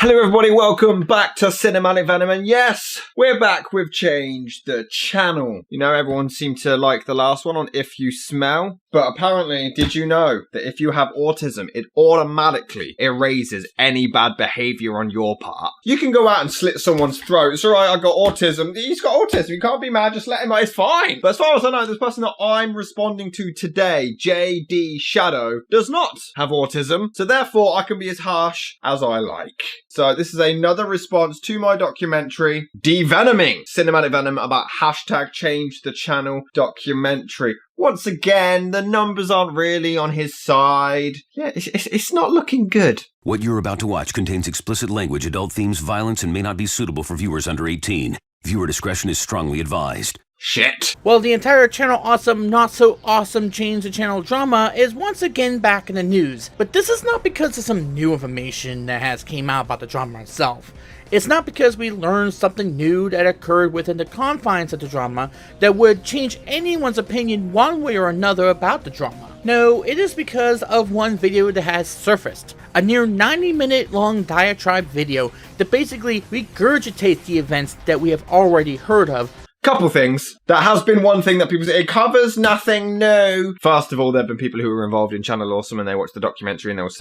Hello everybody, welcome back to Cinematic Venom, and yes, we're back. We've changed the channel. You know, everyone seemed to like the last one on If You Smell, but apparently, did you know that if you have autism, it automatically erases any bad behavior on your part? You can go out and slit someone's throat. It's alright, I got autism. He's got autism, you can't be mad, just let him out, it's fine. But as far as I know, this person that I'm responding to today, JD Shadow, does not have autism, so therefore I can be as harsh as I like. So this is another response to my documentary, Devenoming Cinematic Venom, about #ChangeTheChannel documentary. Once again, the numbers aren't really on his side. Yeah, it's not looking good. What you're about to watch contains explicit language, adult themes, violence, and may not be suitable for viewers under 18. Viewer discretion is strongly advised. Shit. Well, the entire Channel Awesome, Not So Awesome Change the Channel drama is once again back in the news. But this is not because of some new information that has came out about the drama itself. It's not because we learned something new that occurred within the confines of the drama that would change anyone's opinion one way or another about the drama. No, it is because of one video that has surfaced. A near 90-minute long diatribe video that basically regurgitates the events that we have already heard of. Couple things. That has been one thing that people say, it covers nothing new. First of all, there have been people who were involved in Channel Awesome and they watched the documentary and there was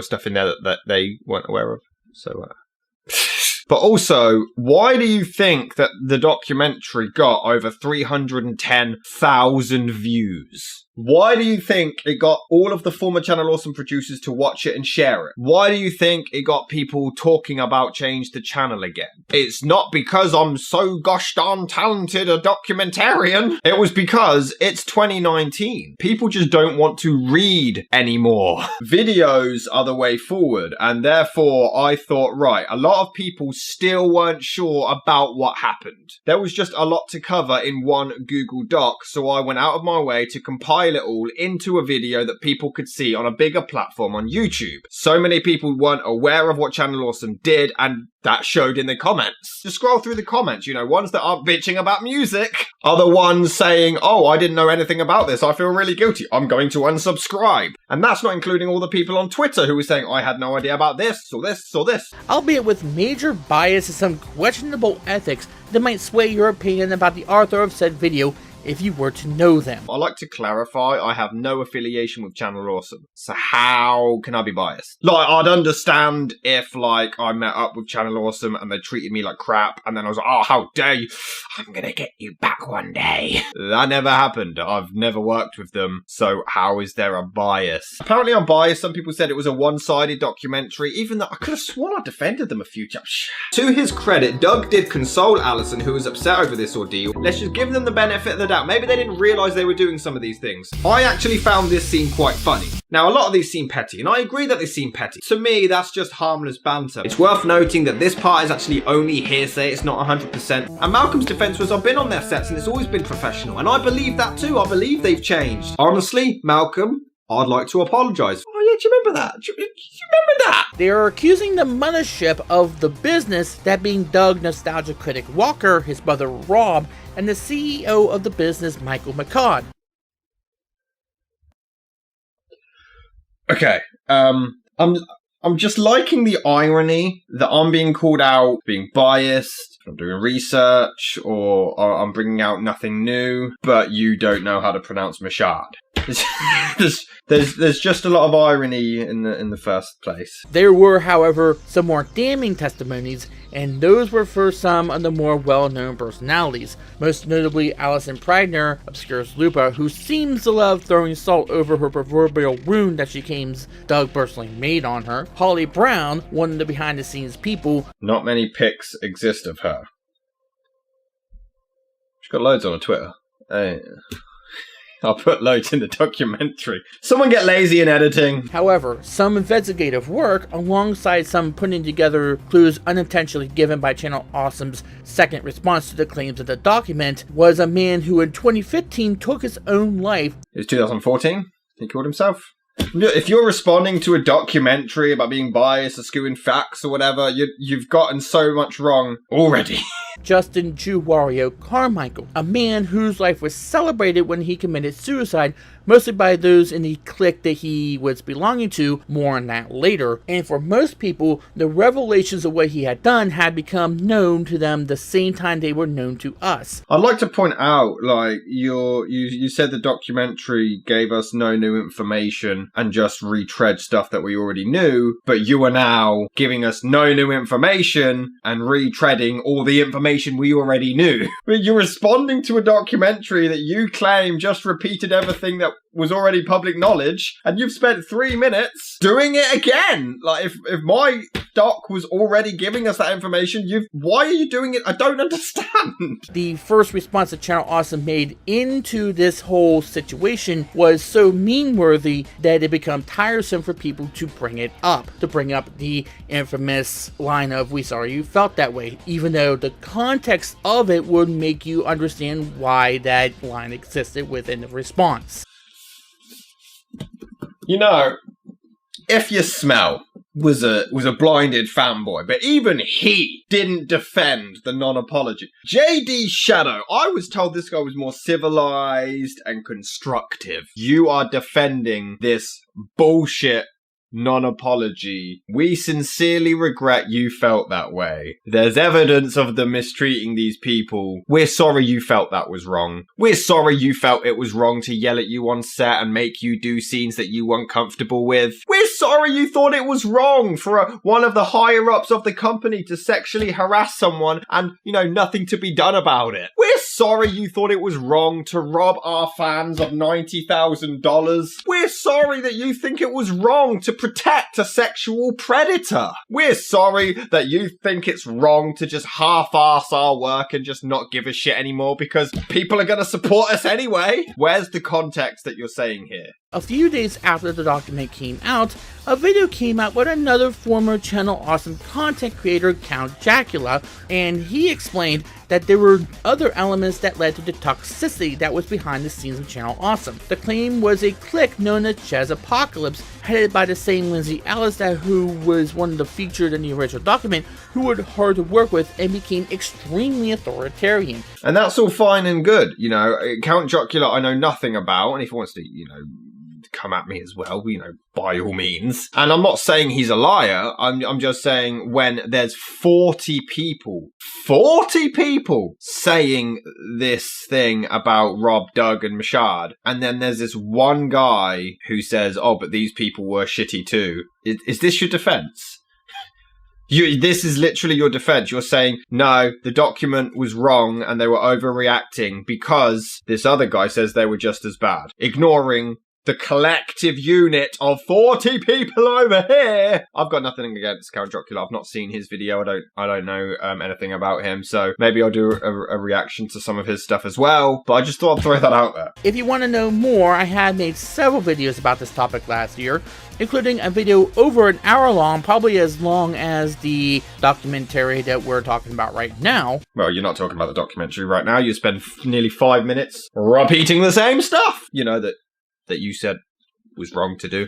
stuff in there that they weren't aware of. So, But also, why do you think that the documentary got over 310,000 views? Why do you think it got all of the former Channel Awesome producers to watch it and share it? Why do you think it got people talking about Change the Channel again? It's not because I'm so gosh darn talented a documentarian. It was because it's 2019. People just don't want to read anymore. Videos are the way forward, and therefore I thought, right, a lot of people still weren't sure about what happened. There was just a lot to cover in one Google Doc, so I went out of my way to compile it all into a video that people could see on a bigger platform on YouTube. So many people weren't aware of what Channel Awesome did, and that showed in the comments. Just scroll through the comments, you know, ones that aren't bitching about music are the ones saying, oh, I didn't know anything about this, I feel really guilty, I'm going to unsubscribe. And that's not including all the people on Twitter who were saying, I had no idea about this, or this, or this. Albeit with major bias and some questionable ethics that might sway your opinion about the author of said video if you were to know them. I like to clarify, I have no affiliation with Channel Awesome. So how can I be biased? Like, I'd understand if, like, I met up with Channel Awesome and they treated me like crap, and then I was like, oh, how dare you? I'm gonna get you back one day. That never happened. I've never worked with them, so how is there a bias? Apparently I'm biased. Some people said it was a one-sided documentary, even though I could have sworn I defended them a few times. To his credit, Doug did console Allison, who was upset over this ordeal. Let's just give them the benefit of the doubt. Maybe they didn't realise they were doing some of these things. I actually found this scene quite funny. Now, a lot of these seem petty, and I agree that they seem petty. To me, that's just harmless banter. It's worth noting that this part is actually only hearsay, it's not 100%. And Malcolm's defence was, I've been on their sets and it's always been professional, and I believe that too. I believe they've changed. Honestly, Malcolm, I'd like to apologise. Oh yeah, do you remember that? Do you remember that? They are accusing the mothership of the business, that being Doug nostalgia critic Walker, his brother Rob, and the CEO of the business, Michael McCod. Okay, I'm just liking the irony that I'm being called out being biased, I'm doing research, or I'm bringing out nothing new, but you don't know how to pronounce Mashad. There's just a lot of irony in the first place. There were, however, some more damning testimonies, and those were for some of the more well-known personalities, most notably Alison Pridner, Obscurus Lupa, who seems to love throwing salt over her proverbial wound that she claims Doug personally made on her, Holly Brown, one of the behind-the-scenes people. Not many pics exist of her. She's got loads on her Twitter. I'll put loads in the documentary. Someone get lazy in editing. However, some investigative work, alongside some putting together clues unintentionally given by Channel Awesome's second response to the claims of the document, was a man who in 2015 took his own life. It was 2014? He killed himself? If you're responding to a documentary about being biased or skewing facts or whatever, you've gotten so much wrong already. Justin Jew Wario Carmichael, a man whose life was celebrated when he committed suicide mostly by those in the clique that he was belonging to, more on that later. And for most people, the revelations of what he had done had become known to them the same time they were known to us. I'd like to point out, like, you said the documentary gave us no new information and just retread stuff that we already knew, but you are now giving us no new information and retreading all the information we already knew. You're responding to a documentary that you claim just repeated everything that was already public knowledge, and you've spent 3 minutes doing it again. Like, if my doc was already giving us that information, why are you doing it? I don't understand. The first response that Channel Awesome made into this whole situation was so meme-worthy that it became tiresome for people to bring it up. To bring up the infamous line of, "We sorry you felt that way," even though the context of it would make you understand why that line existed within the response. You know, If You Smell was a blinded fanboy, but even he didn't defend the non-apology. JD Shadow, I was told this guy was more civilized and constructive. You are defending this bullshit non-apology. We sincerely regret you felt that way. There's evidence of them mistreating these people. We're sorry you felt that was wrong. We're sorry you felt it was wrong to yell at you on set and make you do scenes that you weren't comfortable with. We're sorry you thought it was wrong for one of the higher-ups of the company to sexually harass someone and, nothing to be done about it. We're sorry you thought it was wrong to rob our fans of $90,000. We're sorry that you think it was wrong to protect a sexual predator. We're sorry that you think it's wrong to just half-ass our work and just not give a shit anymore because people are going to support us anyway. Where's the context that you're saying here? A few days after the document came out, a video came out with another former Channel Awesome content creator, Count Jacula, and he explained that there were other elements that led to the toxicity that was behind the scenes of Channel Awesome. The claim was a clique known as Chess Apocalypse, headed by the same Lindsay Ellis who was one of the featured in the original document, who were hard to work with and became extremely authoritarian. And that's all fine and good. Count Jacula I know nothing about, and if he wants to, come at me as well, by all means. And I'm not saying he's a liar. I'm just saying when there's 40 people saying this thing about Rob, Doug, and Mashad, and then there's this one guy who says, "Oh, but these people were shitty too." Is this your defense? This is literally your defense. You're saying, no, the document was wrong and they were overreacting because this other guy says they were just as bad, ignoring the collective unit of 40 people over here. I've got nothing against Count Jacula. I've not seen his video. I don't know anything about him. So maybe I'll do a reaction to some of his stuff as well. But I just thought I'd throw that out there. If you want to know more, I had made several videos about this topic last year, including a video over an hour long, probably as long as the documentary that we're talking about right now. Well, you're not talking about the documentary right now. You spend nearly 5 minutes repeating the same stuff. That you said was wrong to do.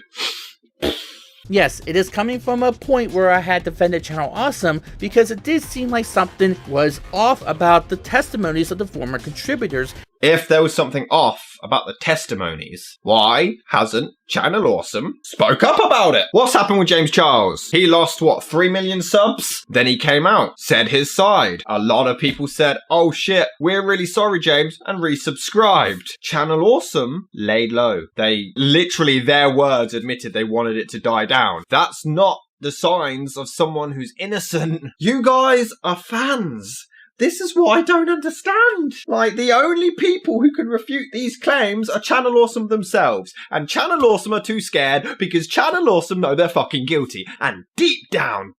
Yes, it is coming from a point where I had defended Channel Awesome because it did seem like something was off about the testimonies of the former contributors. If there was something off about the testimonies, why hasn't Channel Awesome spoke up about it? What's happened with James Charles? He lost, 3 million subs? Then he came out, said his side. A lot of people said, "Oh shit, we're really sorry, James," and resubscribed. Channel Awesome laid low. They literally, their words, admitted they wanted it to die down. That's not the signs of someone who's innocent. You guys are fans. This is what I don't understand. The only people who can refute these claims are Channel Awesome themselves. And Channel Awesome are too scared because Channel Awesome know they're fucking guilty. And deep down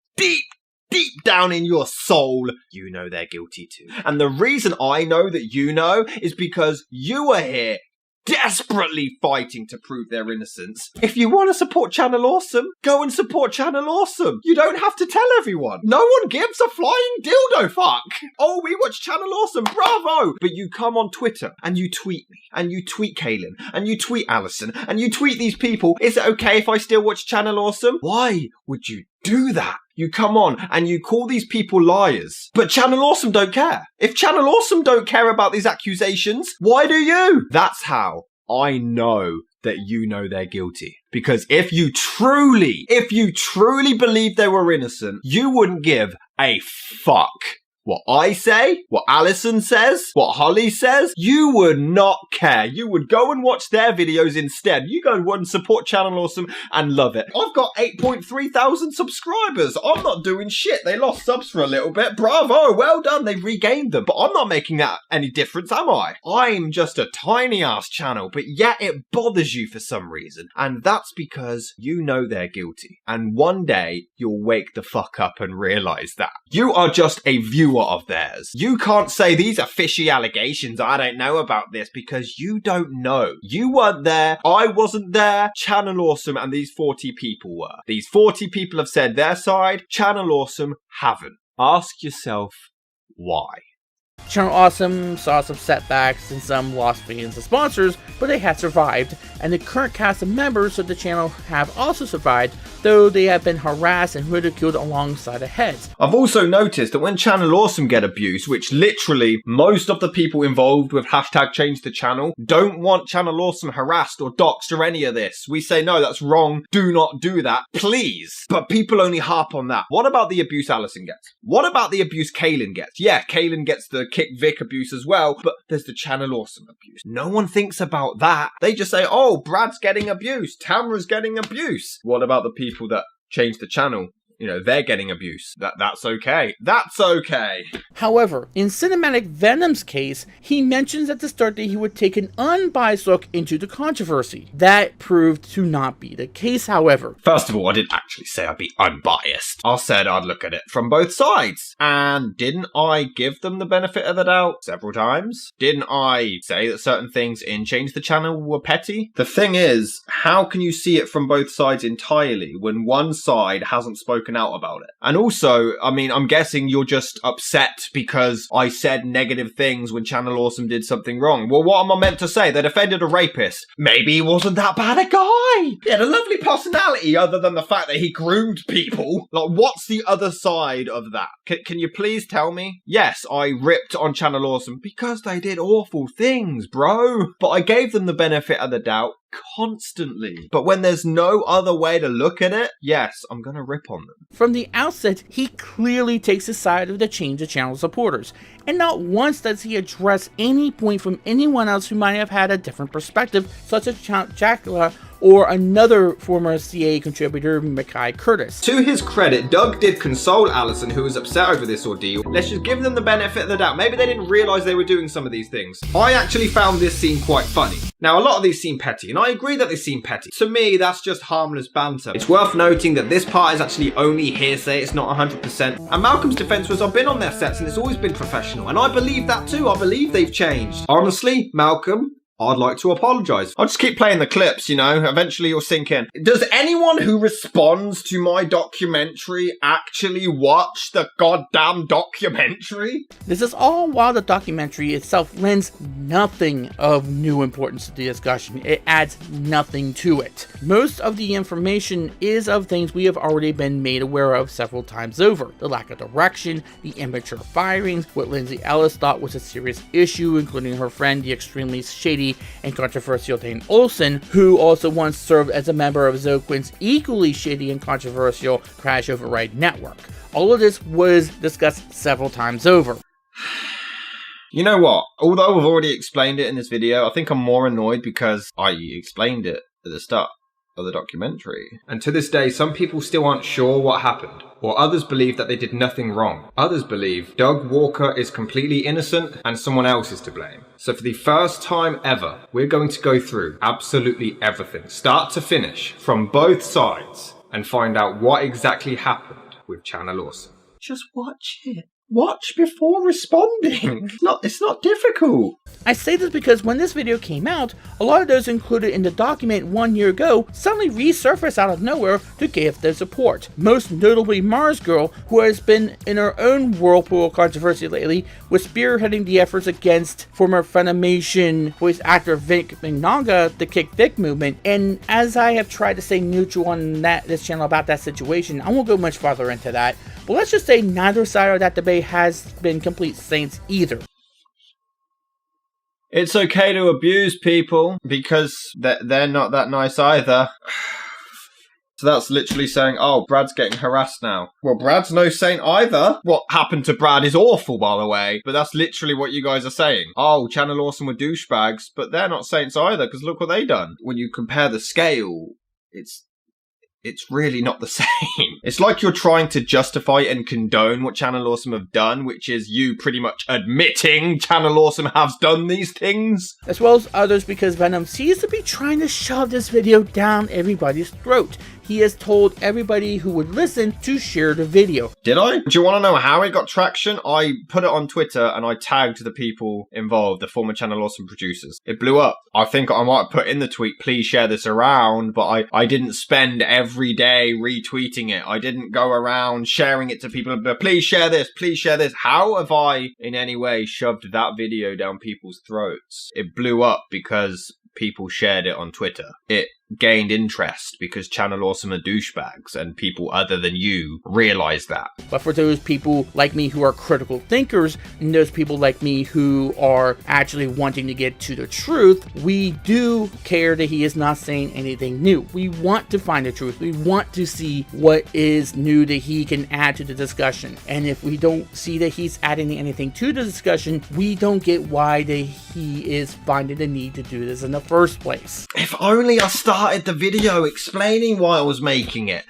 in your soul, you know they're guilty too. And the reason I know that you know is because you are here desperately fighting to prove their innocence. If you want to support Channel Awesome, go and support Channel Awesome. You don't have to tell everyone. No one gives a flying dildo fuck. Oh, we watch Channel Awesome, bravo! But you come on Twitter and you tweet me, and you tweet Kaylin, and you tweet Alison, and you tweet these people, "Is it okay if I still watch Channel Awesome?" Why would you do that? You come on and you call these people liars. But Channel Awesome don't care. If Channel Awesome don't care about these accusations, why do you? That's how I know that you know they're guilty. Because if you truly believed they were innocent, you wouldn't give a fuck what I say, what Allison says, what Holly says. You would not care. You would go and watch their videos instead. You go and support Channel Awesome and love it. I've got 8.3 thousand subscribers. I'm not doing shit. They lost subs for a little bit. Bravo, well done. They've regained them. But I'm not making that any difference, am I? I'm just a tiny ass channel, but yet it bothers you for some reason. And that's because you know they're guilty. And one day you'll wake the fuck up and realize that. You are just a viewer of theirs. You can't say these are fishy allegations, I don't know about this, because you don't know. You weren't there, I wasn't there, Channel Awesome and these 40 people were. These 40 people have said their side, Channel Awesome haven't. Ask yourself why. Channel Awesome saw some setbacks and some lost fans and sponsors, but they have survived, and the current cast of members of the channel have also survived, though they have been harassed and ridiculed alongside the heads. I've also noticed that when Channel Awesome get abused, which literally most of the people involved with hashtag change the channel don't want Channel Awesome harassed or doxxed or any of this. We say, no, that's wrong. Do not do that, please. But people only harp on that. What about the abuse Allison gets? What about the abuse Kaylin gets? Yeah, Kaylin gets the Kick Vic abuse as well, but there's the Channel Awesome abuse. No one thinks about that. They just say, oh, Brad's getting abused, Tamra's getting abuse. What about the people that change the channel? You know, they're getting abuse. That's okay. That's okay. However, in Cinematic Venom's case, he mentions at the start that he would take an unbiased look into the controversy. That proved to not be the case, however. First of all, I didn't actually say I'd be unbiased. I said I'd look at it from both sides. And didn't I give them the benefit of the doubt several times? Didn't I say that certain things in Change the Channel were petty? The thing is, how can you see it from both sides entirely when one side hasn't spoken out about it? And also, I mean, I'm guessing you're just upset because I said negative things when Channel Awesome did something wrong. Well, what am I meant to say? They defended a rapist. Maybe he wasn't that bad a guy. He had a lovely personality other than the fact that he groomed people. Like, what's the other side of that? Can you please tell me? Yes, I ripped on Channel Awesome because they did awful things, bro. But I gave them the benefit of the doubt constantly. But when there's no other way to look at it, yes, I'm gonna rip on them. From the outset, he clearly takes the side of the Change the Channel supporters, and not once does he address any point from anyone else who might have had a different perspective, such as Jacqueline or another former CA contributor, Mackay Curtis. To his credit, Doug did console Allison, who was upset over this ordeal. Let's just give them the benefit of the doubt. Maybe they didn't realise they were doing some of these things. I actually found this scene quite funny. Now, a lot of these seem petty, and I agree that they seem petty. To me, that's just harmless banter. It's worth noting that this part is actually only hearsay, it's not 100%. And Malcolm's defense was, I've been on their sets and it's always been professional. And I believe that too. I believe they've changed. Honestly, Malcolm, I'd like to apologise. I'll just keep playing the clips, you know, eventually you'll sink in. Does anyone who responds to my documentary actually watch the goddamn documentary? This is all while the documentary itself lends nothing of new importance to the discussion. It adds nothing to it. Most of the information is of things we have already been made aware of several times over. The lack of direction, the immature firings, what Lindsay Ellis thought was a serious issue, including her friend, the extremely shady and controversial Dane Olsen, who also once served as a member of Zoe Quinn's equally shady and controversial Crash Override network. All of this was discussed several times over. You know what? Although I've already explained it in this video, I think I'm more annoyed because I explained it at the start of the documentary. And to this day, some people still aren't sure what happened, or others believe that they did nothing wrong. Others believe Doug Walker is completely innocent and someone else is to blame. So for the first time ever, we're going to go through absolutely everything, start to finish, from both sides, and find out what exactly happened with Channel Awesome. Just watch it. Watch before responding. It's not difficult. I say this because when this video came out, a lot of those included in the document 1 year ago suddenly resurfaced out of nowhere to give their support. Most notably Mars Girl, who has been in her own whirlpool of controversy lately, was spearheading the efforts against former Funimation voice actor Vic Mignogna, the Kick Vic movement. And as I have tried to stay neutral on this channel about that situation, I won't go much farther into that. But let's just say neither side of that debate has been complete saints either. It's okay to abuse people because they're not that nice either. So that's literally saying, oh, Brad's getting harassed now. Well, Brad's no saint either. What happened to Brad is awful, by the way. But that's literally what you guys are saying. Oh, Channel Awesome were douchebags, but they're not saints either, because look what they done. When you compare the scale, it's really not the same. It's like you're trying to justify and condone what Channel Awesome have done, which is you pretty much admitting Channel Awesome has done these things. As well as others, because Venom seems to be trying to shove this video down everybody's throat. He has told everybody who would listen to share the video. Did I? Do you want to know how it got traction? I put it on Twitter and I tagged the people involved, the former Channel Awesome producers. It blew up. I think I might have put in the tweet, please share this around, but I didn't spend every day retweeting it. I didn't go around sharing it to people, but please share this, please share this. How have I in any way shoved that video down people's throats? It blew up because people shared it on Twitter. It gained interest because Channel Awesome are douchebags and people other than you realize that. But for those people like me who are critical thinkers, and those people like me who are actually wanting to get to the truth, we do care that he is not saying anything new. We want to find the truth. We want to see what is new that he can add to the discussion. And if we don't see that he's adding anything to the discussion, we don't get why he is finding the need to do this in the first place. If only I started the video explaining why I was making it.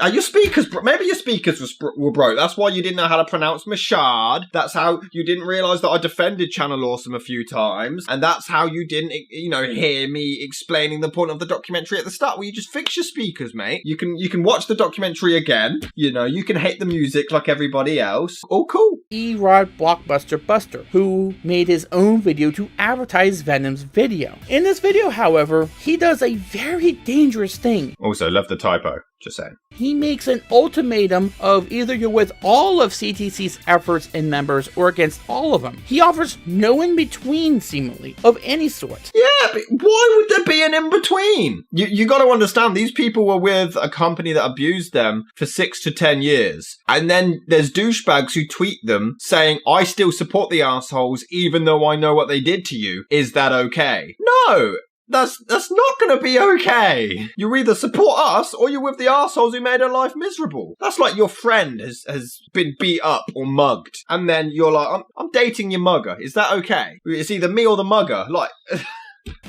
Are your speakers, maybe your speakers were broke. That's why you didn't know how to pronounce Mashard. That's how you didn't realise that I defended Channel Awesome a few times. And that's how you didn't, hear me explaining the point of the documentary at the start. Well, you just fix your speakers, mate. You can watch the documentary again. You can hate the music like everybody else. All cool. Erod Blockbuster Buster, who made his own video to advertise Venom's video. In this video, however, he does a very dangerous thing. Also, love the typo. Just saying. He makes an ultimatum of either you're with all of CTC's efforts and members or against all of them. He offers no in-between, seemingly, of any sort. Yeah, but why would there be an in-between? You got to understand, these people were with a company that abused them for 6 to 10 years. And then there's douchebags who tweet them saying, I still support the assholes even though I know what they did to you. Is that okay? No! That's not gonna be okay. You either support us or you're with the arseholes who made her life miserable. That's like your friend has been beat up or mugged, and then you're like, I'm dating your mugger. Is that okay? It's either me or the mugger. Like...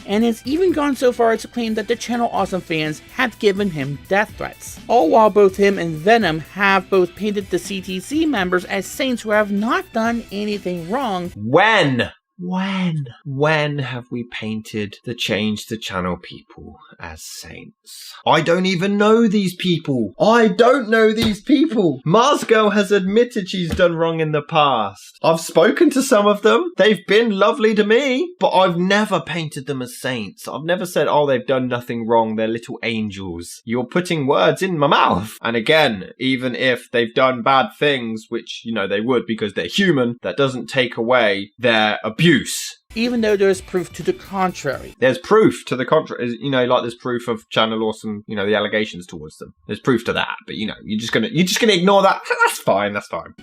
And has even gone so far as to claim that the Channel Awesome fans have given him death threats. All while both him and Venom have both painted the CTC members as saints who have not done anything wrong. When have we painted the Change the Channel people as saints? I don't even know these people. Mars Girl has admitted she's done wrong in the past. I've spoken to some of them. They've been lovely to me, but I've never painted them as saints. I've never said, oh, they've done nothing wrong. They're little angels. You're putting words in my mouth. And again, even if they've done bad things, which, they would because they're human, that doesn't take away their abuse. Even though there's proof to the contrary. There's proof to the contrary, like there's proof of Channel Awesome, the allegations towards them. There's proof to that, but you're just gonna ignore that. That's fine.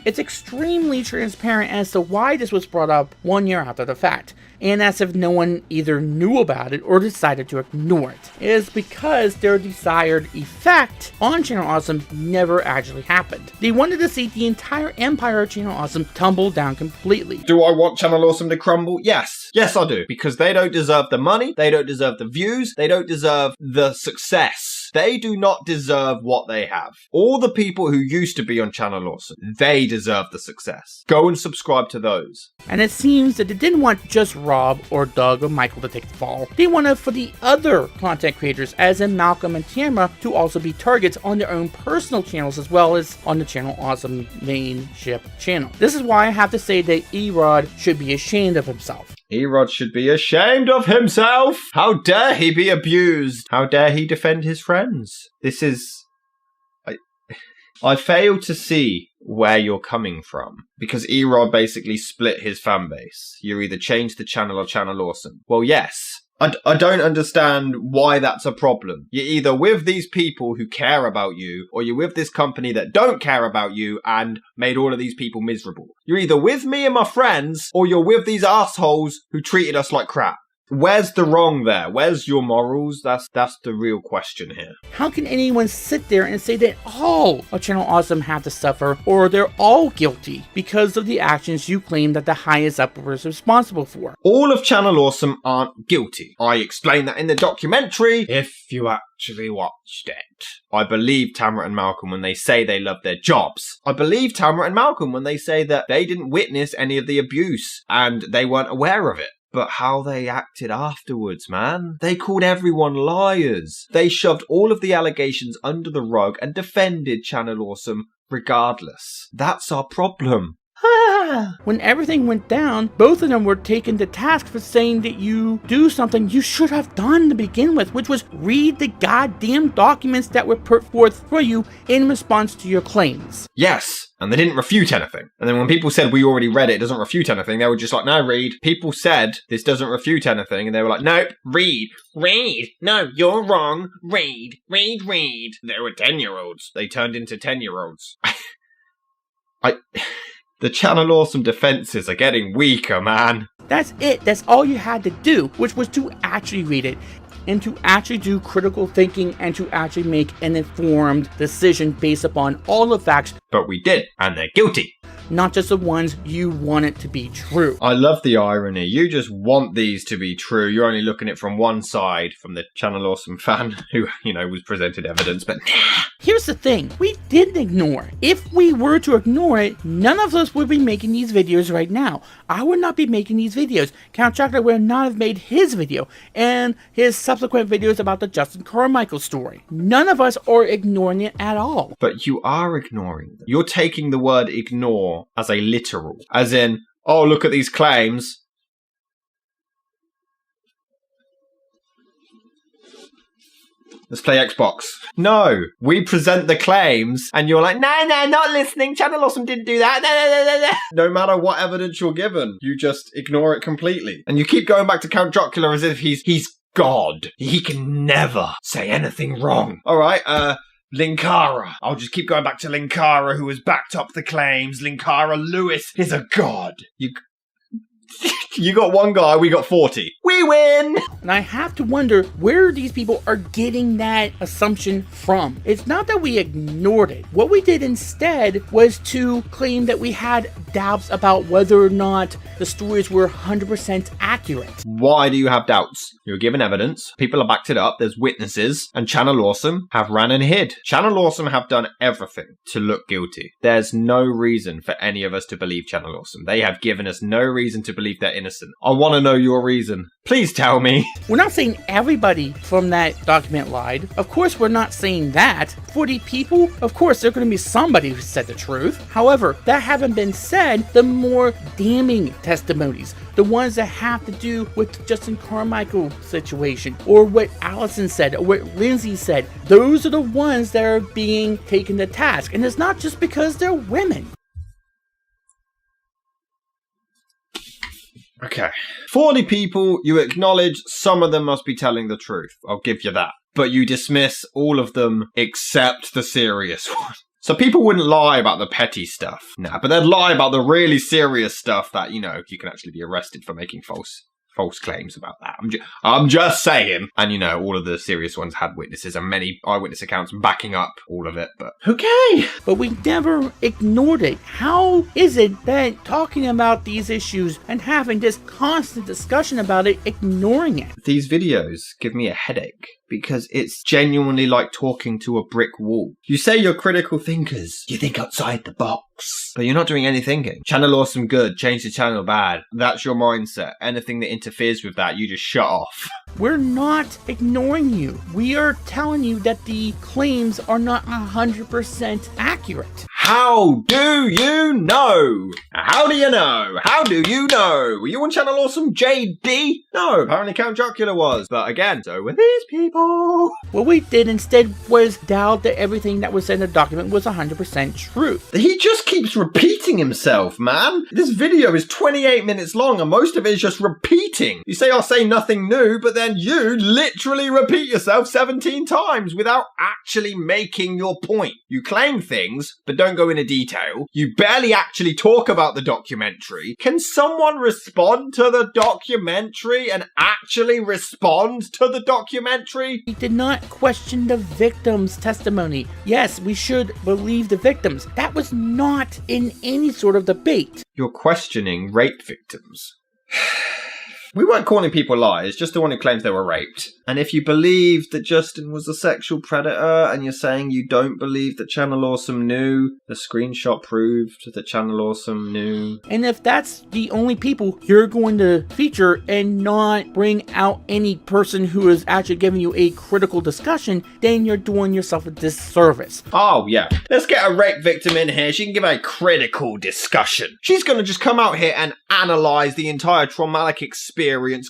It's extremely transparent as to why this was brought up 1 year after the fact, and as if no one either knew about it or decided to ignore it. It is because their desired effect on Channel Awesome never actually happened. They wanted to see the entire empire of Channel Awesome tumble down completely. Do I want Channel Awesome to crumble? Yes. Yes, I do. Because they don't deserve the money, they don't deserve the views, they don't deserve the success. They do not deserve what they have. All the people who used to be on Channel Awesome, they deserve the success. Go and subscribe to those. And it seems that they didn't want just Rob or Doug or Michael to take the fall. They wanted for the other content creators, as in Malcolm and Tamara, to also be targets on their own personal channels as well as on the Channel Awesome main ship channel. This is why I have to say that Erod should be ashamed of himself. Erod should be ashamed of himself. How dare he be abused? How dare he defend his friends? This is... I fail to see where you're coming from. Because Erod basically split his fan base. You either change the channel or Channel Awesome. Well, yes. I don't understand why that's a problem. You're either with these people who care about you, or you're with this company that don't care about you and made all of these people miserable. You're either with me and my friends, or you're with these assholes who treated us like crap. Where's the wrong there? Where's your morals? That's the real question here. How can anyone sit there and say that all of Channel Awesome have to suffer, or they're all guilty because of the actions you claim that the highest up was responsible for? All of Channel Awesome aren't guilty. I explained that in the documentary, if you actually watched it. I believe Tamara and Malcolm when they say they love their jobs. I believe Tamara and Malcolm when they say that they didn't witness any of the abuse and they weren't aware of it. But how they acted afterwards, man. They called everyone liars. They shoved all of the allegations under the rug and defended Channel Awesome regardless. That's our problem. When everything went down, both of them were taken to task for saying that you do something you should have done to begin with, which was read the goddamn documents that were put forth for you in response to your claims. Yes, and they didn't refute anything. And then when people said, we already read it, it doesn't refute anything, they were just like, no, read. People said, this doesn't refute anything, and they were like, nope, read. No, you're wrong. Read. They were 10-year-olds. They turned into 10-year-olds. The Channel Awesome defenses are getting weaker, man. That's it. That's all you had to do, which was to actually read it and to actually do critical thinking and to actually make an informed decision based upon all the facts. But we did, and they're guilty. Not just the ones you want it to be true. I love the irony. You just want these to be true. You're only looking at it from one side, from the Channel Awesome fan who, was presented evidence, but nah. Here's the thing. We didn't ignore it. If we were to ignore it, none of us would be making these videos right now. I would not be making these videos. Count Chocula would not have made his video and his subsequent videos about the Justin Carmichael story. None of us are ignoring it at all. But you are ignoring them. You're taking the word ignore as a literal. As in, oh, look at these claims. Let's play Xbox. No, we present the claims and you're like, no, not listening. Channel Awesome didn't do that. No matter what evidence you're given, you just ignore it completely. And you keep going back to Count Chocula as if he's God. He can never say anything wrong. All right, Linkara. I'll just keep going back to Linkara, who has backed up the claims. Linkara Lewis is a god. You got one guy, we got 40. We win! And I have to wonder where these people are getting that assumption from. It's not that we ignored it. What we did instead was to claim that we had doubts about whether or not the stories were 100% accurate. Why do you have doubts? You're given evidence, people have backed it up, there's witnesses, and Channel Awesome have ran and hid. Channel Awesome have done everything to look guilty. There's no reason for any of us to believe Channel Awesome. They have given us no reason to believe they're innocent. I want to know your reason. Please tell me. We're not saying everybody from that document lied. Of course, we're not saying that. 40 people, of course, there's going to be somebody who said the truth. However, that having been said, the more damning testimonies, the ones that have to do with the Justin Carmichael situation, or what Allison said, or what Lindsay said, those are the ones that are being taken to task. And it's not just because they're women. Okay. 40 people, you acknowledge some of them must be telling the truth. I'll give you that. But you dismiss all of them except the serious one. So people wouldn't lie about the petty stuff. Nah, but they'd lie about the really serious stuff that, you can actually be arrested for making false claims about that. I'm just saying. And, all of the serious ones had witnesses and many eyewitness accounts backing up all of it, but okay. But we never ignored it. How is it that talking about these issues and having this constant discussion about it, ignoring it? These videos give me a headache. Because it's genuinely like talking to a brick wall. You say you're critical thinkers. You think outside the box. But you're not doing any thinking. Channel Awesome good, change the channel bad. That's your mindset. Anything that interferes with that, you just shut off. We're not ignoring you. We are telling you that the claims are not 100% accurate. How do you know? How do you know? How do you know? Were you on Channel Awesome JD? No, apparently Count Chocula was. But again, so were these people. What we did instead was doubt that everything that was in the document was 100% true. He just keeps repeating himself, man. This video is 28 minutes long and most of it is just repeating. You say I'll say nothing new, but then you literally repeat yourself 17 times without actually making your point. You claim things, but don't go into detail. You barely actually talk about the documentary. Can someone respond to the documentary and actually respond to the documentary? We did not question the victims' testimony. Yes, we should believe the victims. That was not in any sort of debate. You're questioning rape victims. We weren't calling people liars, just the one who claims they were raped. And if you believe that Justin was a sexual predator and you're saying you don't believe that Channel Awesome knew, the screenshot proved that Channel Awesome knew. And if that's the only people you're going to feature and not bring out any person who is actually giving you a critical discussion, then you're doing yourself a disservice. Oh, yeah. Let's get a rape victim in here. She can give a critical discussion. She's going to just come out here and analyze the entire traumatic experience.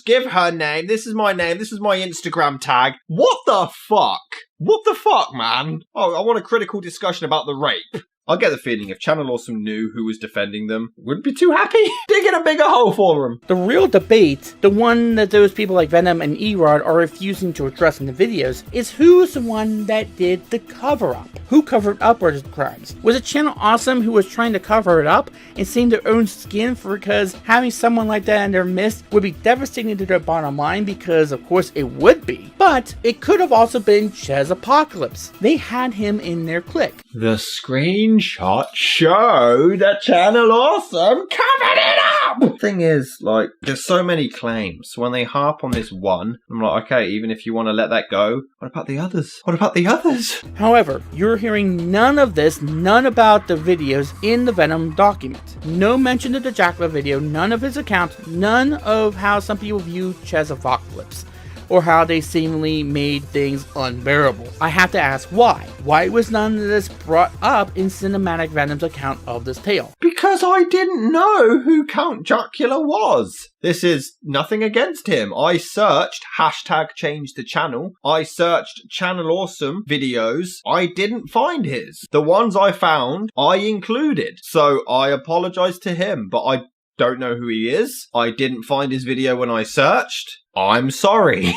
Give her name. This is my name. This is my Instagram tag. What the fuck? What the fuck, man? Oh, I want a critical discussion about the rape. I get the feeling if Channel Awesome knew who was defending them, wouldn't be too happy. Digging a bigger hole for them. The real debate, the one that those people like Venom and Erod are refusing to address in the videos, is who's the one that did the cover-up. Who covered up the crimes? Was it Channel Awesome who was trying to cover it up and save their own skin because having someone like that in their midst would be devastating to their bottom line, because of course it would be. But it could have also been Chez Apocalypse. They had him in their clique. The screenshot showed that Channel Awesome covered it up! Thing is, like, there's so many claims. When they harp on this one, I'm like, okay, even if you want to let that go, what about the others? What about the others? However, you're hearing none of this, none about the videos in the Venom document. No mention of the Jackala video, none of his account, none of how some people view Chez Apocalypse, or how they seemingly made things unbearable. I have to ask why. Why was none of this brought up in Cinematic Venom's account of this tale? Because I didn't know who Count Chocula was. This is nothing against him. I searched #ChangeTheChannel. I searched Channel Awesome videos. I didn't find his. The ones I found, I included. So I apologize to him, but I don't know who he is. I didn't find his video when I searched. I'm sorry.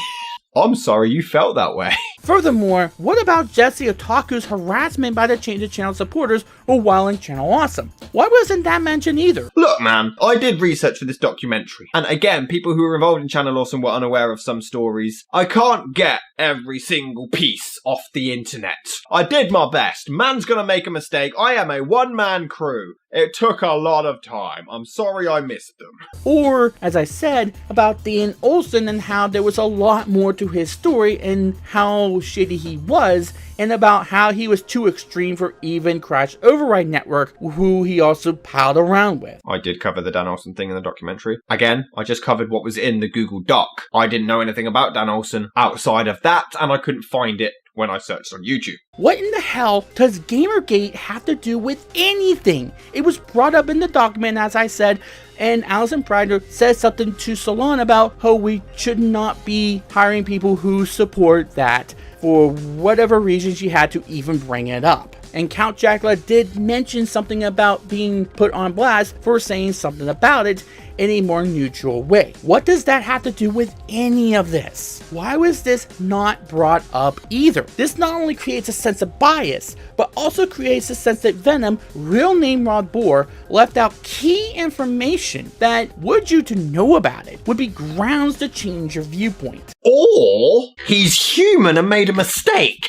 I'm sorry you felt that way. Furthermore, what about Jesse Otaku's harassment by the Change the Channel supporters while in Channel Awesome? Why wasn't that mentioned either? Look, man, I did research for this documentary. And again, people who were involved in Channel Awesome were unaware of some stories. I can't get every single piece off the internet. I did my best. Man's gonna make a mistake. I am a one-man crew. It took a lot of time. I'm sorry I missed them. Or, as I said, about Dean Olsen and how there was a lot more to his story and how shitty he was, and about how he was too extreme for even Crash Override Network, who he also palled around with. I did cover the Dan Olsen thing in the documentary. Again, I just covered what was in the Google Doc. I didn't know anything about Dan Olsen outside of that, and I couldn't find it when I searched on YouTube. What in the hell does Gamergate have to do with anything? It was brought up in the document, as I said, and Alison Pryder said something to Salon about how we should not be hiring people who support that for whatever reason she had to even bring it up. And Count Chocula did mention something about being put on blast for saying something about it in a more neutral way. What does that have to do with any of this? Why was this not brought up either? This not only creates a sense of bias, but also creates a sense that Venom, real name Rod Bohr, left out key information that, were you to know about it, would be grounds to change your viewpoint. Or he's human and made a mistake.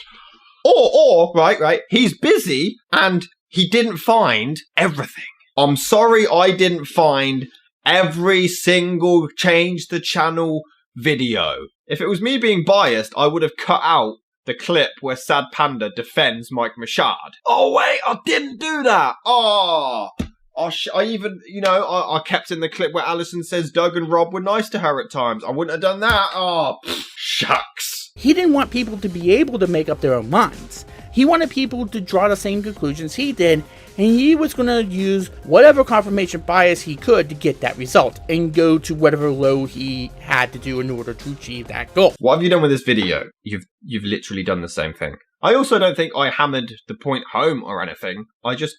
Or, right, he's busy and he didn't find everything. I'm sorry I didn't find every single Change the Channel video. If it was me being biased, I would have cut out the clip where Sad Panda defends Mike Machad. Oh wait, I didn't do that. I even, I kept in the clip where Alison says Doug and Rob were nice to her at times. I wouldn't have done that. Shucks. He didn't want people to be able to make up their own minds. He wanted people to draw the same conclusions he did, and he was going to use whatever confirmation bias he could to get that result, and go to whatever load he had to do in order to achieve that goal. What have you done with this video? You've literally done the same thing. I also don't think I hammered the point home or anything. I just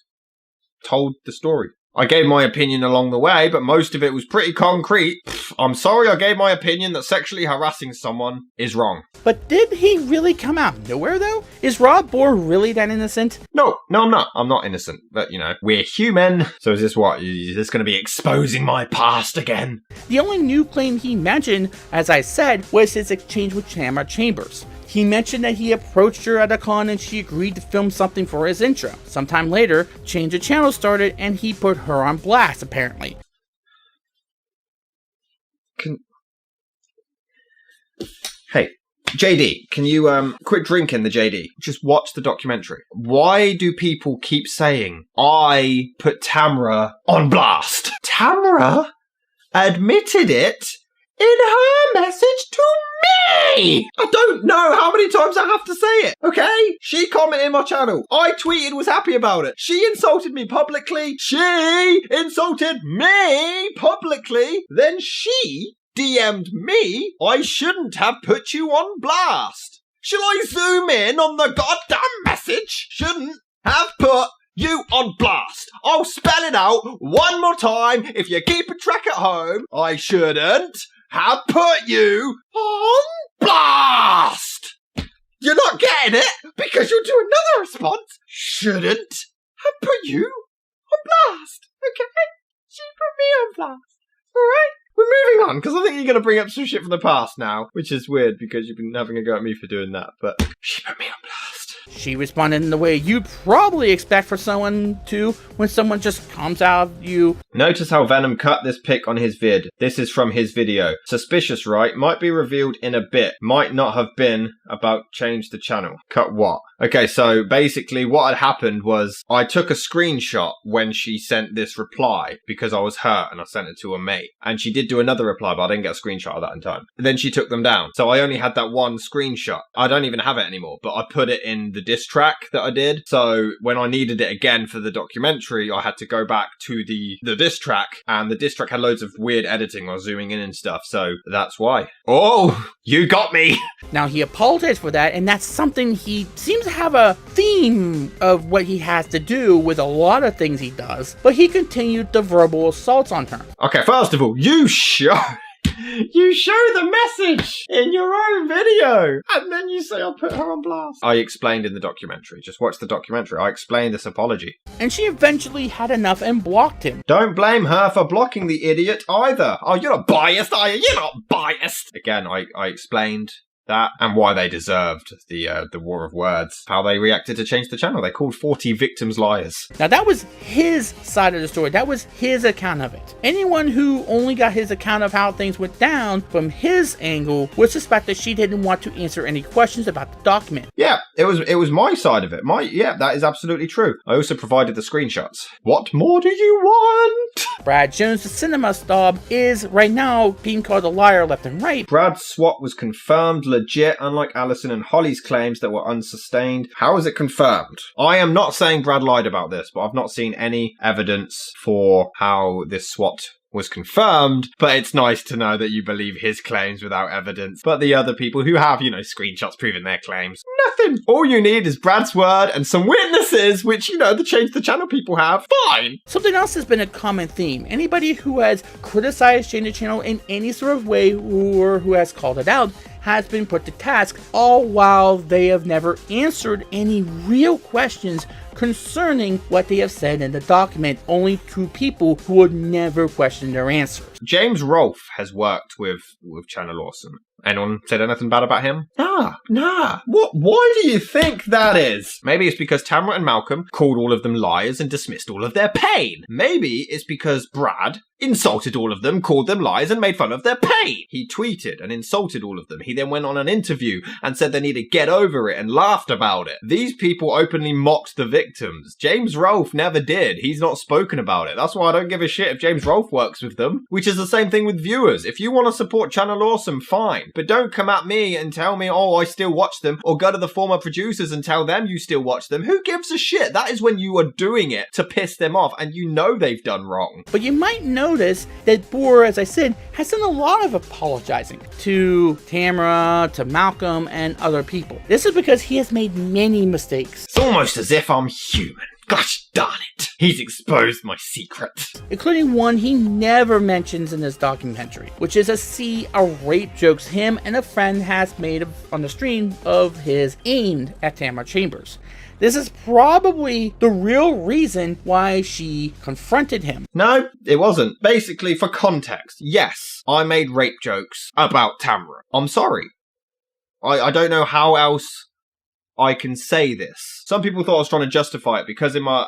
told the story. I gave my opinion along the way, but most of it was pretty concrete. I'm sorry I gave my opinion that sexually harassing someone is wrong. But did he really come out of nowhere, though? Is Rob Bohr really that innocent? No, I'm not. I'm not innocent. But, we're human. So is this what? Is this going to be exposing my past again? The only new claim he mentioned, as I said, was his exchange with Tamara Chambers. He mentioned that he approached her at a con and she agreed to film something for his intro. Sometime later, Change the Channel started and he put her on blast, apparently. Hey, JD, can you quit drinking the JD? Just watch the documentary. Why do people keep saying, I put Tamara on blast? Tamara admitted it in her message to me! I don't know how many times I have to say it, okay? She commented in my channel. I tweeted, was happy about it. She insulted me publicly. She insulted me publicly. Then she DM'd me. I shouldn't have put you on blast. Shall I zoom in on the goddamn message? Shouldn't have put you on blast. I'll spell it out one more time if you keep a track at home. I shouldn't have put you on blast. You're not getting it because you'll do another response. Shouldn't have put you on blast. Okay? She put me on blast. Alright? We're moving on because I think you're going to bring up some shit from the past now, which is weird because you've been having a go at me for doing that, but she put me on blast. She responded in the way you'd probably expect for someone to when someone just comes out of you. Notice how Venom cut this pic on his vid. This is from his video. Suspicious, right? Might be revealed in a bit. Might not have been about change the channel. Cut what? Okay, so basically what had happened was I took a screenshot when she sent this reply because I was hurt and I sent it to a mate. And she did do another reply, but I didn't get a screenshot of that in time. Then she took them down. So I only had that one screenshot. I don't even have it anymore, but I put it in the diss track that I did. So when I needed it again for the documentary, I had to go back to the diss track, and the diss track had loads of weird editing while zooming in and stuff. So that's why. Oh, you got me. Now he apologized for that, and that's something he seems to have a theme of what he has to do with a lot of things he does, but he continued the verbal assaults on her. Okay, first of all, you show the message in your own video, and then you say I'll put her on blast. I explained in the documentary. Just watch the documentary. I explained this apology. And she eventually had enough and blocked him. Don't blame her for blocking the idiot either. Oh, you're not biased, are you? You're not biased. Again, I explained that and why they deserved the war of words. How they reacted to change the channel. They called 40 victims liars. Now that was his side of the story. That was his account of it. Anyone who only got his account of how things went down from his angle would suspect that she didn't want to answer any questions about the document. Yeah, it was my side of it. That is absolutely true. I also provided the screenshots. What more do you want? Brad Jones, the cinema snob, is right now being called a liar left and right. Brad's swap was confirmed legit, unlike Allison and Holly's claims that were unsustained. How is it confirmed? I am not saying Brad lied about this, but I've not seen any evidence for how this swap was confirmed, but it's nice to know that you believe his claims without evidence. But the other people who have, screenshots proving their claims, nothing. All you need is Brad's word and some witnesses, which, the Change the Channel people have. Fine. Something else has been a common theme. Anybody who has criticized Change the Channel in any sort of way or who has called it out has been put to task, all while they have never answered any real questions concerning what they have said in the document, only to people who would never question their answers. James Rolfe has worked with Channel Awesome. Anyone said anything bad about him? Nah. Why do you think that is? Maybe it's because Tamara and Malcolm called all of them liars and dismissed all of their pain. Maybe it's because Brad insulted all of them, called them liars, and made fun of their pain. He tweeted and insulted all of them. He then went on an interview and said they need to get over it and laughed about it. These people openly mocked the victim victims. James Rolfe never did. He's not spoken about it. That's why I don't give a shit if James Rolfe works with them, which is the same thing with viewers. If you want to support Channel Awesome, fine. But don't come at me and tell me, oh, I still watch them, or go to the former producers and tell them you still watch them. Who gives a shit? That is when you are doing it to piss them off, and you know they've done wrong. But you might notice that Boer, as I said, has done a lot of apologizing to Tamara, to Malcolm, and other people. This is because he has made many mistakes. It's almost as if I'm human. Gosh darn it. He's exposed my secret. Including one he never mentions in this documentary, which is a sea of rape jokes him and a friend has made on the stream of his aimed at Tamara Chambers. This is probably the real reason why she confronted him. No, it wasn't. Basically, for context, yes, I made rape jokes about Tamara. I'm sorry. I don't know how else I can say this. Some people thought I was trying to justify it because in my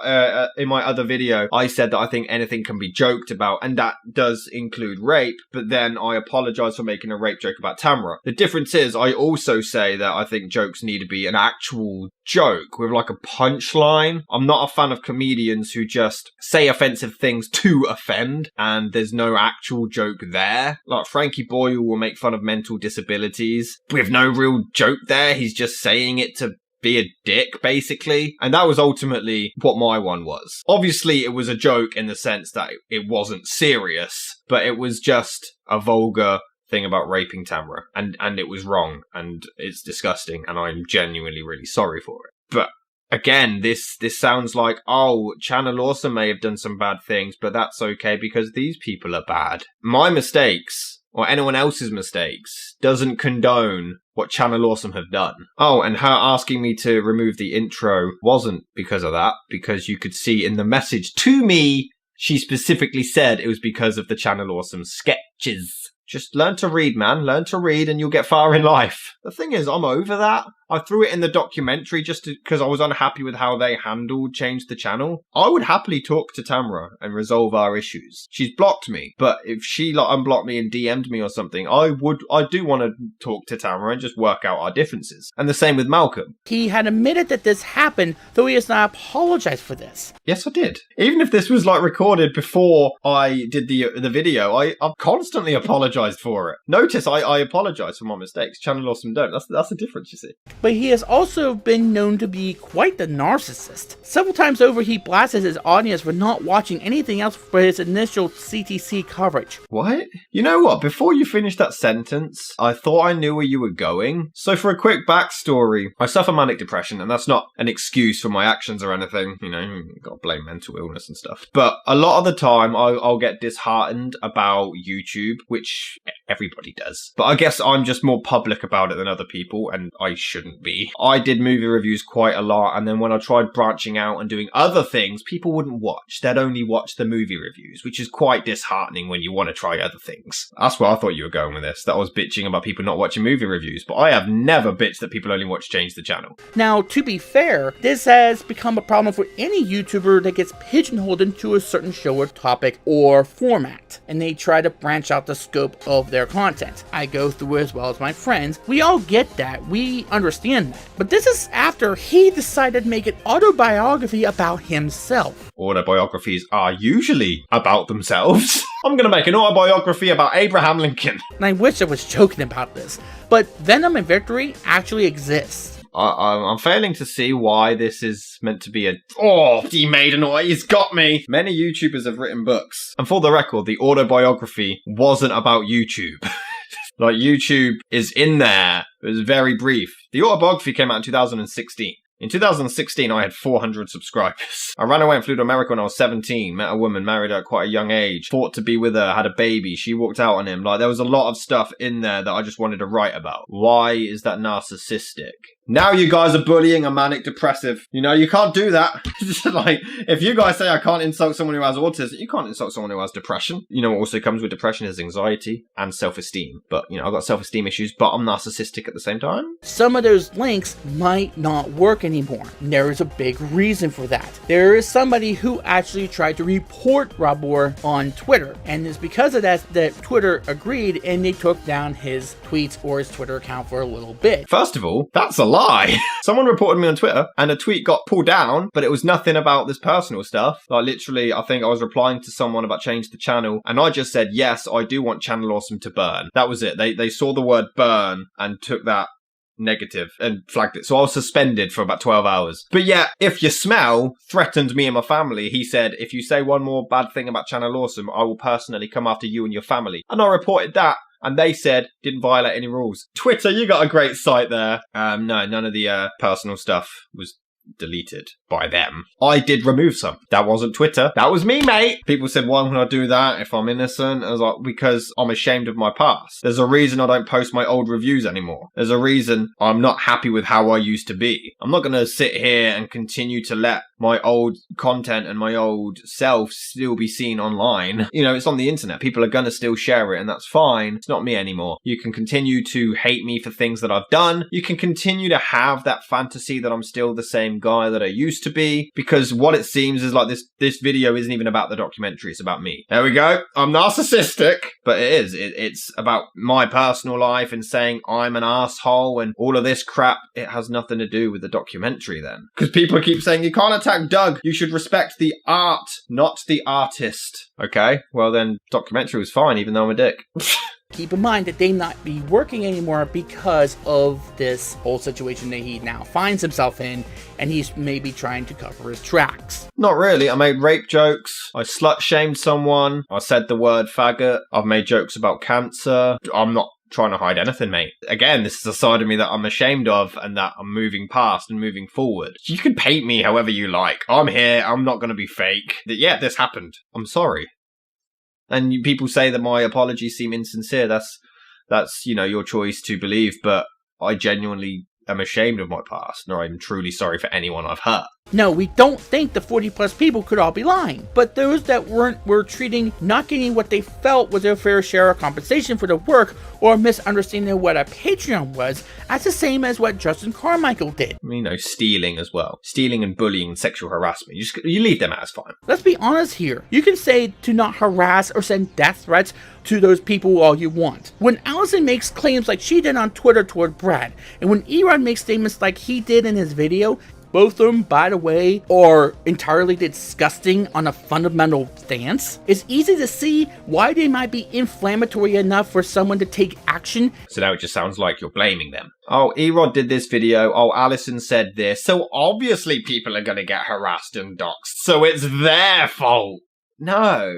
other video, I said that I think anything can be joked about, and that does include rape, but then I apologize for making a rape joke about Tamara. The difference is I also say that I think jokes need to be an actual joke with like a punchline. I'm not a fan of comedians who just say offensive things to offend, and there's no actual joke there. Like Frankie Boyle will make fun of mental disabilities with no real joke there. He's just saying it to be a dick, basically. And that was ultimately what my one was. Obviously, it was a joke in the sense that it wasn't serious, but it was just a vulgar thing about raping Tamara. And it was wrong, and it's disgusting, and I'm genuinely really sorry for it. But again, this sounds like, oh, Channel Awesome may have done some bad things, but that's okay because these people are bad. My mistakes, or anyone else's mistakes, doesn't condone what Channel Awesome have done. Oh, and her asking me to remove the intro wasn't because of that, because you could see in the message to me, she specifically said it was because of the Channel Awesome sketches. Just learn to read, man. Learn to read and you'll get far in life. The thing is, I'm over that. I threw it in the documentary just because I was unhappy with how they handled Change the Channel. I would happily talk to Tamara and resolve our issues. She's blocked me, but if she unblocked me and DM'd me or something, I do want to talk to Tamara and just work out our differences. And the same with Malcolm. He had admitted that this happened, though he has not apologized for this. Yes, I did. Even if this was recorded before I did the video, I've constantly apologized for it. Notice I apologize for my mistakes. Channel Awesome don't. That's the difference, you see. But he has also been known to be quite the narcissist. Several times over, he blasted his audience for not watching anything else for his initial CTC coverage. What? You know what? Before you finish that sentence, I thought I knew where you were going. So for a quick backstory, I suffer manic depression, and that's not an excuse for my actions or anything. You know, you've got to blame mental illness and stuff. But a lot of the time, I'll get disheartened about YouTube, which everybody does. But I guess I'm just more public about it than other people, and I shouldn't be. I did movie reviews quite a lot, and then when I tried branching out and doing other things, people wouldn't watch. They'd only watch the movie reviews, which is quite disheartening when you want to try other things. That's where I thought you were going with this, that I was bitching about people not watching movie reviews, but I have never bitched that people only watch Change the Channel. Now, to be fair, this has become a problem for any YouTuber that gets pigeonholed into a certain show or topic or format, and they try to branch out the scope of their content. I go through it as well as my friends. We all get that. We understand that. But this is after he decided to make an autobiography about himself. Autobiographies are usually about themselves. I'm gonna make an autobiography about Abraham Lincoln. And I wish I was joking about this, but Venom and Victory actually exists. I'm failing to see why this is meant to be a... Oh, he made an... He's got me! Many YouTubers have written books. And for the record, the autobiography wasn't about YouTube. YouTube is in there. It was very brief. The autobiography came out in 2016. In 2016, I had 400 subscribers. I ran away and flew to America when I was 17, met a woman, married her at quite a young age, fought to be with her, had a baby, she walked out on him. There was a lot of stuff in there that I just wanted to write about. Why is that narcissistic? Now you guys are bullying a manic depressive. You know, you can't do that. If you guys say I can't insult someone who has autism, you can't insult someone who has depression. You know what also comes with depression is anxiety and self-esteem. But, I've got self-esteem issues, but I'm narcissistic at the same time. Some of those links might not work anymore. And there is a big reason for that. There is somebody who actually tried to report Rob Boer on Twitter. And it's because of that Twitter agreed and they took down his tweets or his Twitter account for a little bit. First of all, that's a lie. lie. Someone reported me on Twitter and a tweet got pulled down, but it was nothing about this personal stuff. Like literally, I think I was replying to someone about change the channel and I just said, yes, I do want Channel Awesome to burn. That was it. They saw the word burn and took that negative and flagged it. So I was suspended for about 12 hours. But yeah, If You Smell threatened me and my family. He said, if you say one more bad thing about Channel Awesome, I will personally come after you and your family. And I reported that. And they said, didn't violate any rules. Twitter, you got a great site there. No, none of the personal stuff was deleted by them. I did remove some. That wasn't Twitter. That was me, mate. People said, why would I do that if I'm innocent? I was like, because I'm ashamed of my past. There's a reason I don't post my old reviews anymore. There's a reason I'm not happy with how I used to be. I'm not going to sit here and continue to let my old content and my old self still be seen online. You know, it's on the internet. People are going to still share it and that's fine. It's not me anymore. You can continue to hate me for things that I've done. You can continue to have that fantasy that I'm still the same guy that I used to be, because what it seems is like this video isn't even about the documentary, it's about me. There we go. I'm narcissistic, but it is. It's about my personal life and saying I'm an asshole and all of this crap. It has nothing to do with the documentary then. Because people keep saying you can't attack Doug. You should respect the art, not the artist. Okay, well then documentary was fine even though I'm a dick. Keep in mind that they not be working anymore because of this whole situation that he now finds himself in, and he's maybe trying to cover his tracks. Not really. I made rape jokes. I slut-shamed someone. I said the word faggot. I've made jokes about cancer. I'm not trying to hide anything, mate. Again, this is a side of me that I'm ashamed of and that I'm moving past and moving forward. You can paint me however you like. I'm here. I'm not going to be fake. Yeah, this happened. I'm sorry. And people say that my apologies seem insincere. That's you know, your choice to believe, but I genuinely am ashamed of my past, and I'm truly sorry for anyone I've hurt. No, we don't think the 40 plus people could all be lying, but those that were treating not getting what they felt was their fair share of compensation for the work, or misunderstanding what a Patreon was, as the same as what Justin Carmichael did. You know, stealing as well. Stealing and bullying and sexual harassment. You leave them out, it's fine. Let's be honest here. You can say to not harass or send death threats to those people all you want. When Allison makes claims like she did on Twitter toward Brad, and when Erod makes statements like he did in his video, both of them, by the way, are entirely disgusting on a fundamental stance. It's easy to see why they might be inflammatory enough for someone to take action. So now it just sounds like you're blaming them. Oh, Erod did this video. Oh, Allison said this. So obviously people are going to get harassed and doxxed. So it's their fault. No.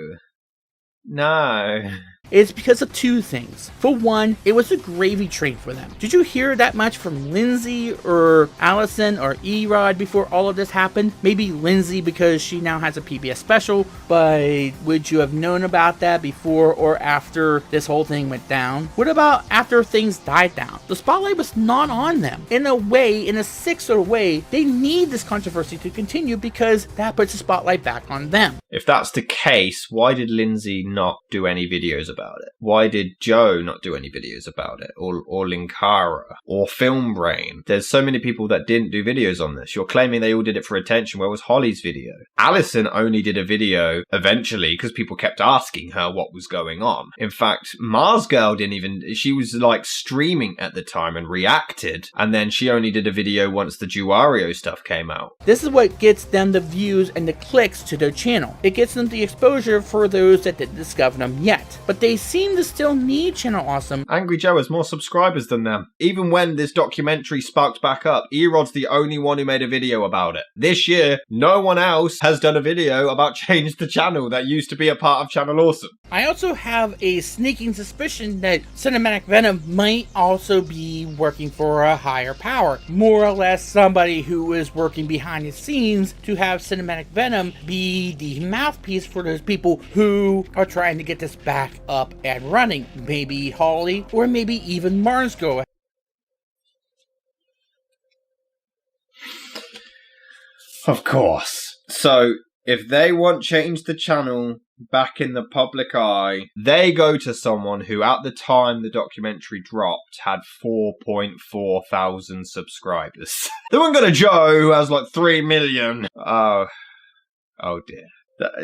It's because of two things. For one, it was a gravy train for them. Did you hear that much from Lindsay or Allison or Erod before all of this happened? Maybe Lindsay because she now has a PBS special, but would you have known about that before or after this whole thing went down? What about after things died down? The spotlight was not on them. In a way, in a sick sort of way, they need this controversy to continue because that puts the spotlight back on them. If that's the case, why did Lindsay not do any videos about it? Why did Joe not do any videos about it? Or Linkara? Or Film Brain? There's so many people that didn't do videos on this. You're claiming they all did it for attention. Where was Holly's video? Allison only did a video eventually because people kept asking her what was going on. In fact, Mars Girl didn't even... She was like streaming at the time and reacted. And then she only did a video once the Juario stuff came out. This is what gets them the views and the clicks to their channel. It gets them the exposure for those that didn't discover them yet. But they seem to still need Channel Awesome. Angry Joe has more subscribers than them. Even when this documentary sparked back up, Erod's the only one who made a video about it. This year, no one else has done a video about Change the Channel that used to be a part of Channel Awesome. I also have a sneaking suspicion that Cinematic Venom might also be working for a higher power. More or less somebody who is working behind the scenes to have Cinematic Venom be the mouthpiece for those people who are trying to get this back up and running. Maybe Holly, or maybe even Marsgo. Of course. So, if they want Change the Channel back in the public eye, they go to someone who at the time the documentary dropped had 4.4 thousand subscribers. They won't go to Joe who has like 3 million. Oh dear.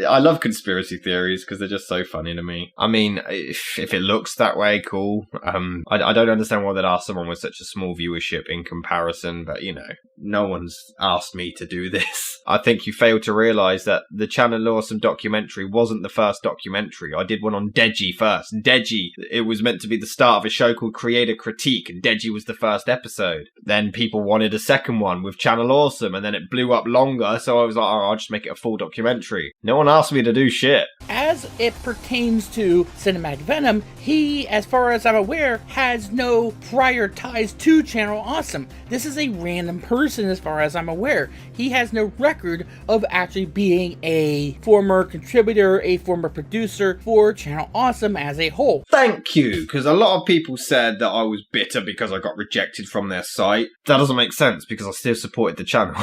I love conspiracy theories because they're just so funny to me. I mean, if it looks that way, cool. I don't understand why they'd ask someone with such a small viewership in comparison, but you know, no one's asked me to do this. I think you failed to realise that the Channel Awesome documentary wasn't the first documentary. I did one on Deji first. Deji, it was meant to be the start of a show called Creator Critique, and Deji was the first episode. Then people wanted a second one with Channel Awesome, and then it blew up longer, so I was like, oh, I'll just make it a full documentary. No one asked me to do shit. As it pertains to Cinematic Venom, he, as far as I'm aware, has no prior ties to Channel Awesome. This is a random person as far as I'm aware. He has no record of actually being a former contributor, a former producer for Channel Awesome as a whole. Thank you, because a lot of people said that I was bitter because I got rejected from their site. That doesn't make sense because I still supported the channel.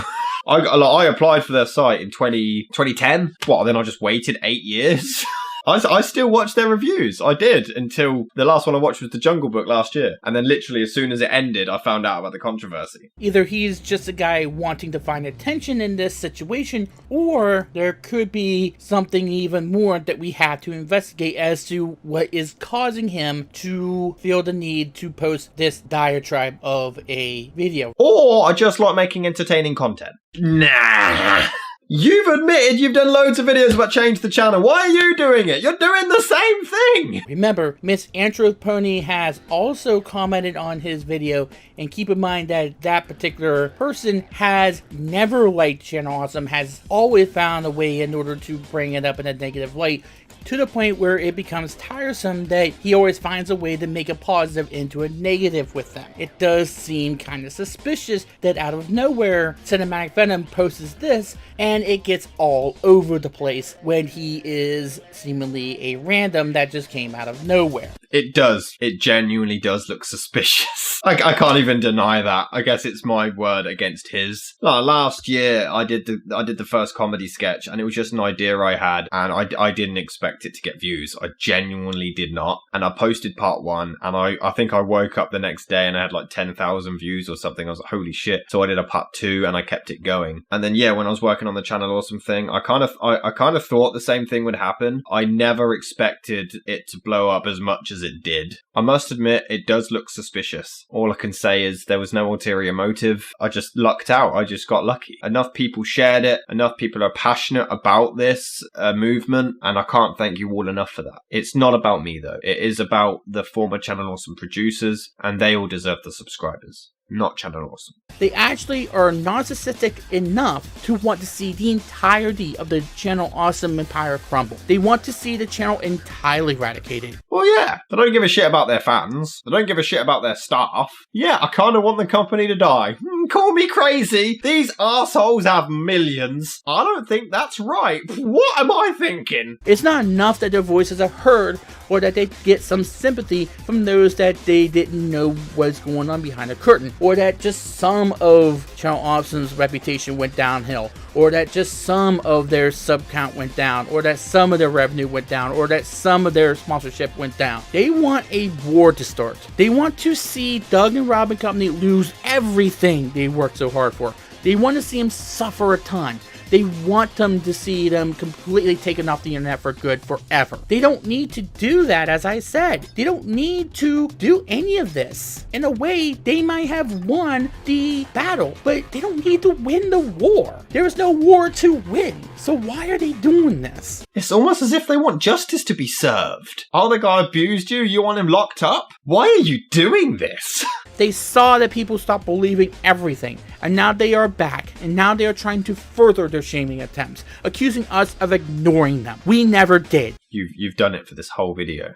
I applied for their site in 2010. What, then I just waited 8 years? I still watch their reviews. I did until the last one I watched was The Jungle Book last year. And then literally as soon as it ended, I found out about the controversy. Either he's just a guy wanting to find attention in this situation, or there could be something even more that we have to investigate as to what is causing him to feel the need to post this diatribe of a video. Or I just like making entertaining content. Nah. You've admitted you've done loads of videos about change the channel. Why are you doing it? You're doing the same thing. Remember, Miss Anthropony has also commented on his video, and keep in mind that that particular person has never liked Channel Awesome, has always found a way in order to bring it up in a negative light, to the point where it becomes tiresome that he always finds a way to make a positive into a negative with them. It does seem kind of suspicious that out of nowhere, Cinematic Venom posts this, and it gets all over the place when he is seemingly a random that just came out of nowhere. It does. It genuinely does look suspicious. I can't even deny that. I guess it's my word against his. Last year, I did the first comedy sketch, and it was just an idea I had, and I didn't expect it to get views. I genuinely did not. And I posted part one, and I think I woke up the next day and I had like 10,000 views or something. I was like, holy shit. So I did a part two, and I kept it going. And then yeah, when I was working on the Channel Awesome thing, I kind of thought the same thing would happen. I never expected it to blow up as much as it did. I must admit, it does look suspicious. All I can say is there was no ulterior motive. I just lucked out. I just got lucky. Enough people shared it. Enough people are passionate about this movement, and I can't thank you all enough for that. It's not about me though. It is about the former Channel Awesome producers, and they all deserve the subscribers. Not Channel Awesome. They actually are narcissistic enough to want to see the entirety of the Channel Awesome empire crumble. They want to see the channel entirely eradicated. Well, yeah. They don't give a shit about their fans. They don't give a shit about their staff. Yeah, I kind of want the company to die. Call me crazy. These assholes have millions. I don't think that's right. What am I thinking? It's not enough that their voices are heard or that they get some sympathy from those that they didn't know was going on behind the curtain, or that just some of Channel Awesome's reputation went downhill, or that just some of their sub count went down, or that some of their revenue went down, or that some of their sponsorship went down. They want a war to start. They want to see Doug and Rob and company lose everything they worked so hard for. They want to see them suffer a ton. They want them to see them completely taken off the internet for good forever. They don't need to do that, as I said. They don't need to do any of this. In a way, they might have won the battle, but they don't need to win the war. There is no war to win. So why are they doing this? It's almost as if they want justice to be served. Oh, the guy abused you? You want him locked up? Why are you doing this? They saw that people stopped believing everything, and now they are back, and now they are trying to further their shaming attempts, accusing us of ignoring them. We never did. You've done it for this whole video.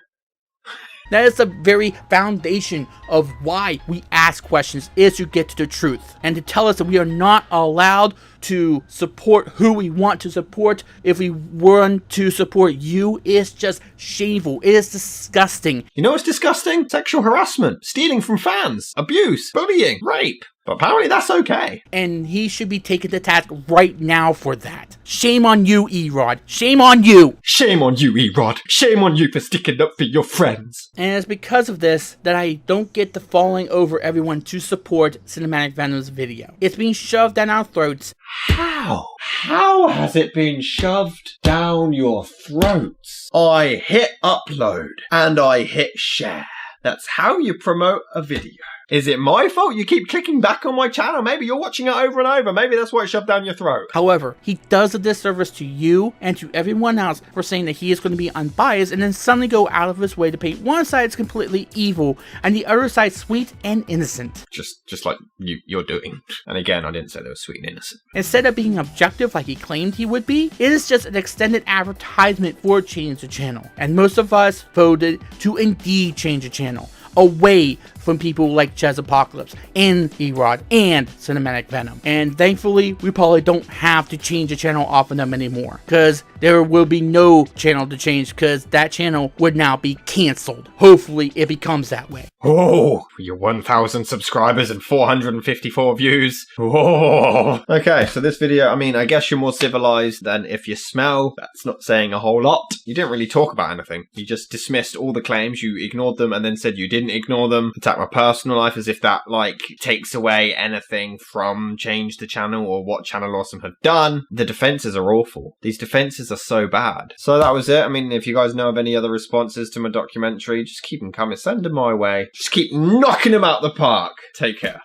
That is the very foundation of why we ask questions, is to get to the truth, and to tell us that we are not allowed to support who we want to support. If we want to support you, it's just shameful. It is disgusting. You know what's disgusting? Sexual harassment, stealing from fans, abuse, bullying, rape. But apparently that's okay. And he should be taken to task right now for that. Shame on you, Erod. Shame on you. Shame on you, Erod. Shame on you for sticking up for your friends. And it's because of this that I don't get the falling over everyone to support Cinematic Venom's video. It's being shoved down our throats. How has it been shoved down your throats? I hit upload and I hit share. That's how you promote a video. Is it my fault you keep clicking back on my channel? Maybe you're watching it over and over. Maybe that's why it shoved down your throat. However, he does a disservice to you and to everyone else for saying that he is going to be unbiased and then suddenly go out of his way to paint one side as completely evil and the other side sweet and innocent. Just like you're doing. And again, I didn't say they were sweet and innocent. Instead of being objective like he claimed he would be, it is just an extended advertisement for Change the Channel. And most of us voted to indeed change the channel, away from people like Chaz Apocalypse and Erod and Cinematic Venom. And thankfully, we probably don't have to change the channel off of them anymore, because there will be no channel to change, because that channel would now be cancelled. Hopefully, it becomes that way. Oh, your 1,000 subscribers and 454 views. Oh. Okay, so this video, I mean, I guess you're more civilized than if you smell. That's not saying a whole lot. You didn't really talk about anything. You just dismissed all the claims. You ignored them and then said you didn't ignore them. Attacked my personal life as if that, like, takes away anything from Change the Channel or what Channel Awesome have done. The defenses are awful. These defenses are so bad. So that was it. I mean, if you guys know of any other responses to my documentary, just keep them coming. Send them my way. Just keep knocking them out the park. Take care.